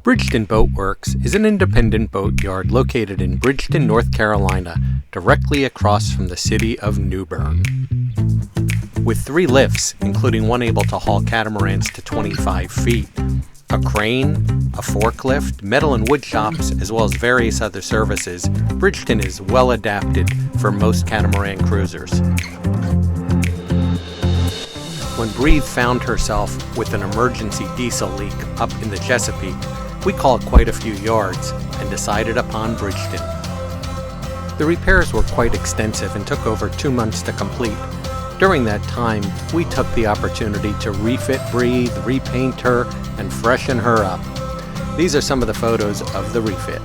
Bridgeton Boatworks is an independent boatyard located in Bridgeton, North Carolina, directly across from the city of New Bern. With 3 lifts, including one able to haul catamarans to 25 feet, a crane, a forklift, metal and wood shops, as well as various other services, Bridgeton is well adapted for most catamaran cruisers. When Breathe found herself with an emergency diesel leak up in the Chesapeake, we called quite a few yards and decided upon Bridgeton. The repairs were quite extensive and took over 2 months to complete. During that time, we took the opportunity to refit Breathe, repaint her, and freshen her up. These are some of the photos of the refit.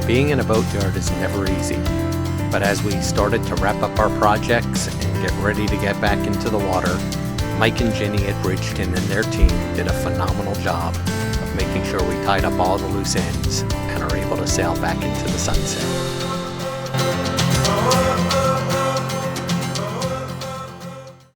Being in a boatyard is never easy, but as we started to wrap up our projects and get ready to get back into the water, Mike and Jenny at Bridgeton and their team did a phenomenal job of making sure we tied up all the loose ends and are able to sail back into the sunset.